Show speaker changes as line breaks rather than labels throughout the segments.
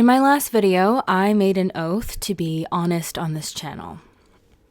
In my last video, I made an oath to be honest on this channel,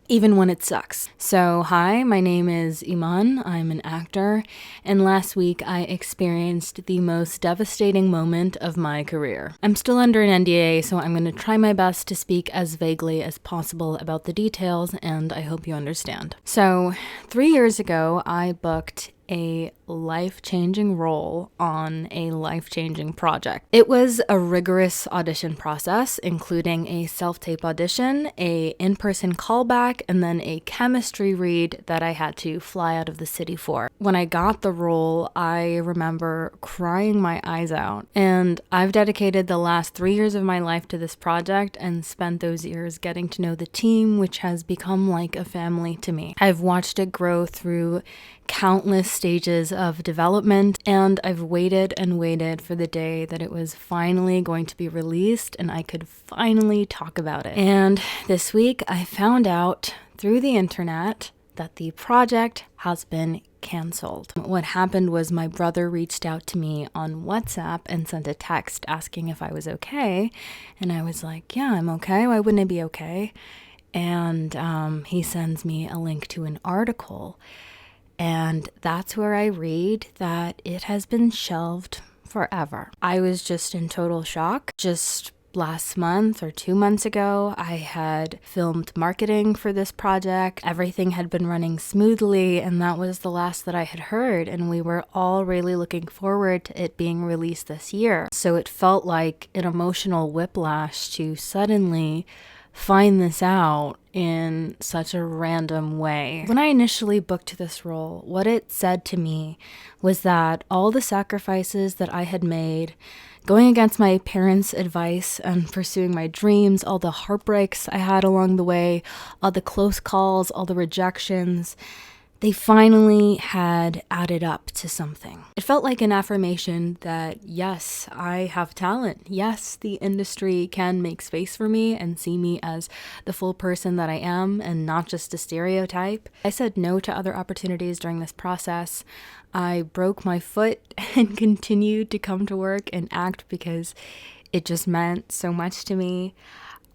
even when it sucks. So hi, my name is Iman, I'm an actor, and last week I experienced the most devastating moment of my career. I'm still under an NDA, so I'm going to try my best to speak as vaguely as possible about the details, and I hope you understand. So 3 years ago, I booked a life-changing role on a life-changing project. It was a rigorous audition process, including a self-tape audition, a in-person callback, and then a chemistry read that I had to fly out of the city for. When I got the role, I remember crying my eyes out, and I've dedicated the last 3 years of my life to this project and spent those years getting to know the team, which has become like a family to me. I've watched it grow through countless stages of development, and I've waited and waited for the day that it was finally going to be released and I could finally talk about it. And this week I found out through the internet that the project has been canceled. What happened was my brother reached out to me on WhatsApp and sent a text asking if I was okay, and I was like, yeah, I'm okay. Why wouldn't I be okay? And he sends me a link to an article. And that's where I read that it has been shelved forever. I was just in total shock. Just last month or 2 months ago, I had filmed marketing for this project. Everything had been running smoothly, and that was the last that I had heard. And we were all really looking forward to it being released this year. So it felt like an emotional whiplash to suddenly find this out in such a random way. When I initially booked this role, what it said to me was that all the sacrifices that I had made, going against my parents' advice and pursuing my dreams, all the heartbreaks I had along the way, all the close calls, all the rejections, they finally had added up to something. It felt like an affirmation that, yes, I have talent. Yes, the industry can make space for me and see me as the full person that I am and not just a stereotype. I said no to other opportunities during this process. I broke my foot and continued to come to work and act because it just meant so much to me.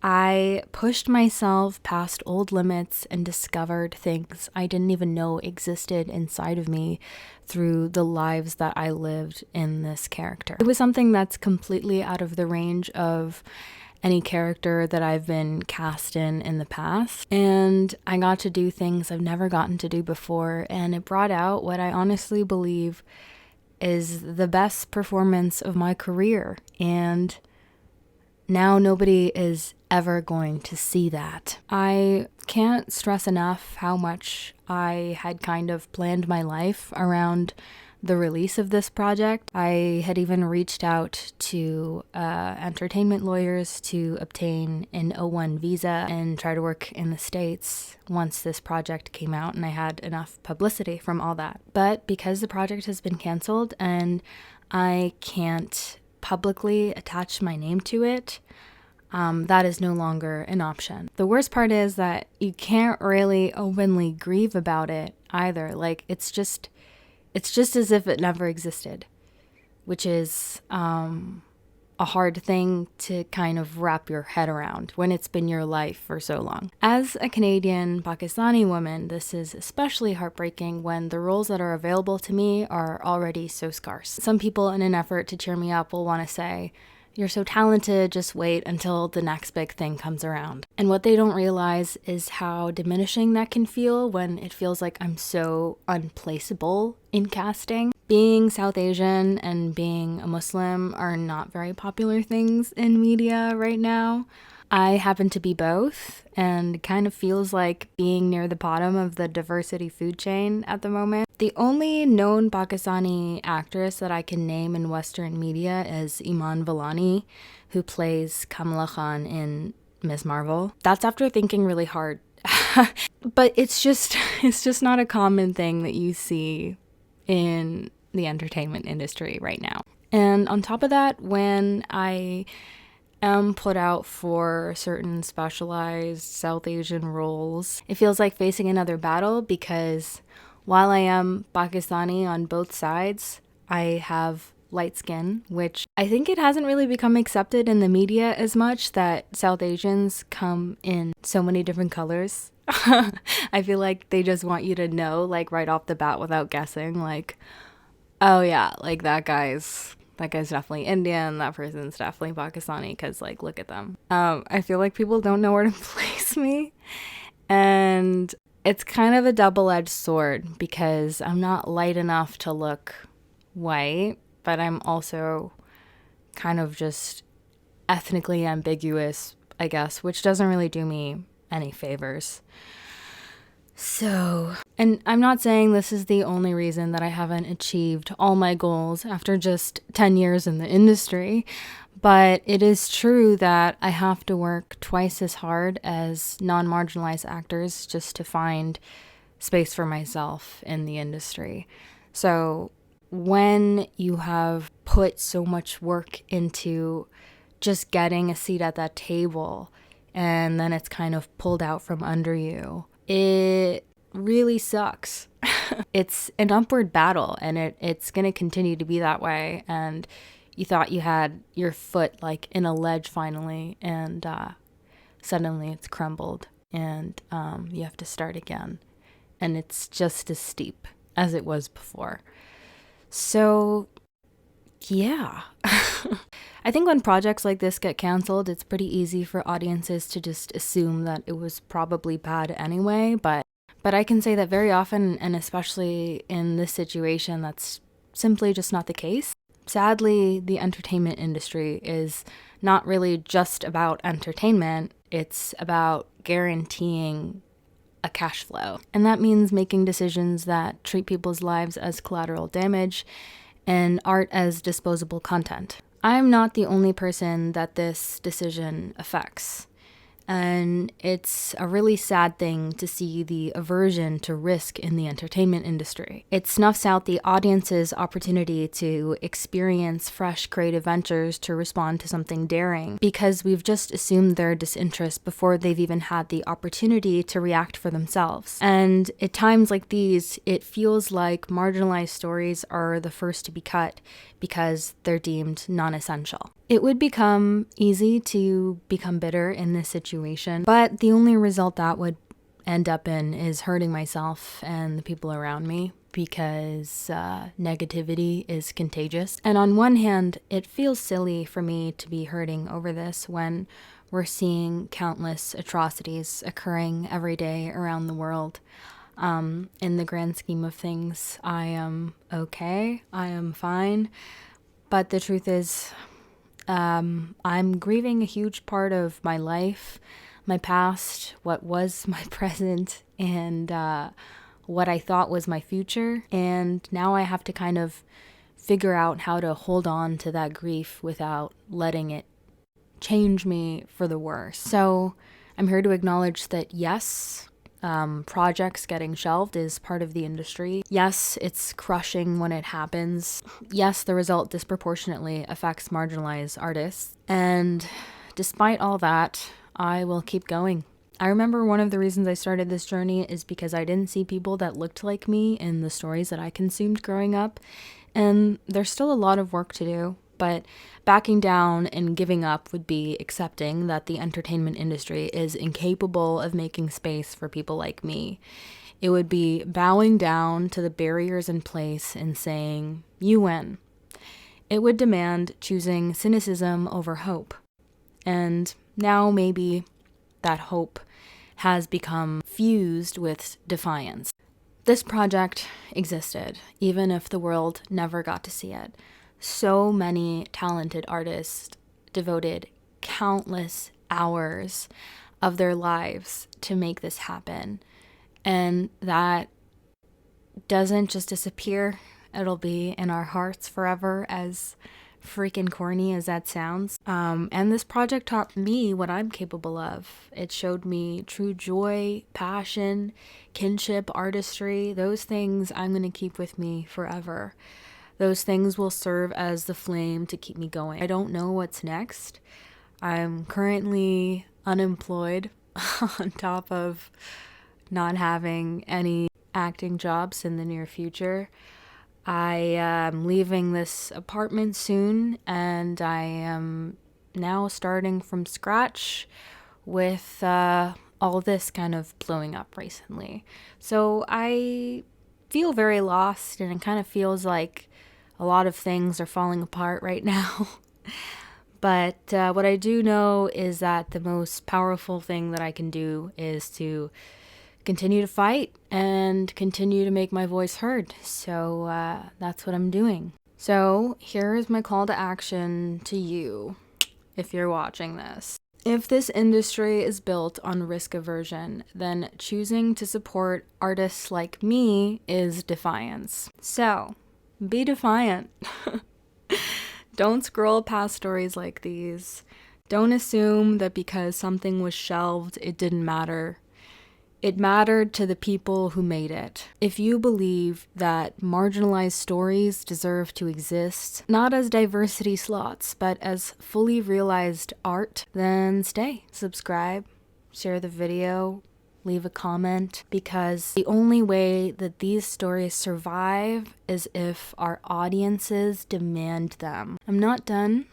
I pushed myself past old limits and discovered things I didn't even know existed inside of me through the lives that I lived in this character. It was something that's completely out of the range of any character that I've been cast in the past. And I got to do things I've never gotten to do before, and it brought out what I honestly believe is the best performance of my career. And now nobody is ever going to see that. I can't stress enough how much I had kind of planned my life around the release of this project. I had even reached out to entertainment lawyers to obtain an O1 visa and try to work in the States once this project came out, and I had enough publicity from all that. But because the project has been canceled and I can't publicly attach my name to it, that is no longer an option. The worst part is that you can't really openly grieve about it either. Like, it's just as if it never existed, which is a hard thing to kind of wrap your head around when it's been your life for so long. As a Canadian Pakistani woman, this is especially heartbreaking when the roles that are available to me are already so scarce. Some people, in an effort to cheer me up, will want to say, "You're so talented, just wait until the next big thing comes around." And what they don't realize is how diminishing that can feel when it feels like I'm so unplaceable in casting. Being South Asian and being a Muslim are not very popular things in media right now. I happen to be both, and it kind of feels like being near the bottom of the diversity food chain at the moment. The only known Pakistani actress that I can name in Western media is Iman Vellani, who plays Kamala Khan in Ms. Marvel. That's after thinking really hard. But it's just not a common thing that you see in the entertainment industry right now. And on top of that, when I am put out for certain specialized South Asian roles, it feels like facing another battle because while I am Pakistani on both sides, I have light skin, which I think it hasn't really become accepted in the media as much that South Asians come in so many different colors. I feel like they just want you to know, like, right off the bat without guessing, like, oh yeah, like that guy's definitely Indian, that person's definitely Pakistani, because, like, look at them. I feel like people don't know where to place me, and it's kind of a double-edged sword because I'm not light enough to look white, but I'm also kind of just ethnically ambiguous, I guess, which doesn't really do me any favors. So, and I'm not saying this is the only reason that I haven't achieved all my goals after just 10 years in the industry, but it is true that I have to work twice as hard as non-marginalized actors just to find space for myself in the industry. So when you have put so much work into just getting a seat at that table and then it's kind of pulled out from under you, it really sucks. It's an upward battle, and it's going to continue to be that way. And you thought you had your foot like in a ledge finally, and suddenly it's crumbled, and you have to start again. And it's just as steep as it was before. So, yeah. I think when projects like this get canceled, it's pretty easy for audiences to just assume that it was probably bad anyway, but I can say that very often, and especially in this situation, that's simply just not the case. Sadly, the entertainment industry is not really just about entertainment, it's about guaranteeing a cash flow. And that means making decisions that treat people's lives as collateral damage and art as disposable content. I'm not the only person that this decision affects. And it's a really sad thing to see the aversion to risk in the entertainment industry. It snuffs out the audience's opportunity to experience fresh creative ventures to respond to something daring because we've just assumed their disinterest before they've even had the opportunity to react for themselves. And at times like these, it feels like marginalized stories are the first to be cut because they're deemed non-essential. It would become easy to become bitter in this situation, but the only result that would end up in is hurting myself and the people around me because negativity is contagious. And on one hand, it feels silly for me to be hurting over this when we're seeing countless atrocities occurring every day around the world. In the grand scheme of things, I am okay, I am fine, but the truth is, I'm grieving a huge part of my life, my past, what was my present, and what I thought was my future. And now I have to kind of figure out how to hold on to that grief without letting it change me for the worse. So I'm here to acknowledge that yes, projects getting shelved is part of the industry. Yes, it's crushing when it happens. Yes, the result disproportionately affects marginalized artists. And despite all that, I will keep going. I remember one of the reasons I started this journey is because I didn't see people that looked like me in the stories that I consumed growing up. And there's still a lot of work to do. But backing down and giving up would be accepting that the entertainment industry is incapable of making space for people like me. It would be bowing down to the barriers in place and saying, you win. It would demand choosing cynicism over hope. And now maybe that hope has become fused with defiance. This project existed, even if the world never got to see it. So many talented artists devoted countless hours of their lives to make this happen. And that doesn't just disappear. It'll be in our hearts forever, as freaking corny as that sounds. And this project taught me what I'm capable of. It showed me true joy, passion, kinship, artistry. Those things I'm going to keep with me forever. Those things will serve as the flame to keep me going. I don't know what's next. I'm currently unemployed on top of not having any acting jobs in the near future. I am leaving this apartment soon, and I am now starting from scratch with all this kind of blowing up recently. So I feel very lost, and it kind of feels like a lot of things are falling apart right now. But what I do know is that the most powerful thing that I can do is to continue to fight and continue to make my voice heard. So that's what I'm doing. So here is my call to action to you, if you're watching this. If this industry is built on risk aversion, then choosing to support artists like me is defiance. So be defiant. Don't scroll past stories like these. Don't assume that because something was shelved, it didn't matter. It mattered to the people who made it. If you believe that marginalized stories deserve to exist, not as diversity slots, but as fully realized art, then stay, subscribe, share the video, leave a comment, because the only way that these stories survive is if our audiences demand them. I'm not done,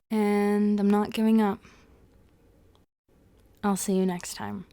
and I'm not giving up. I'll see you next time.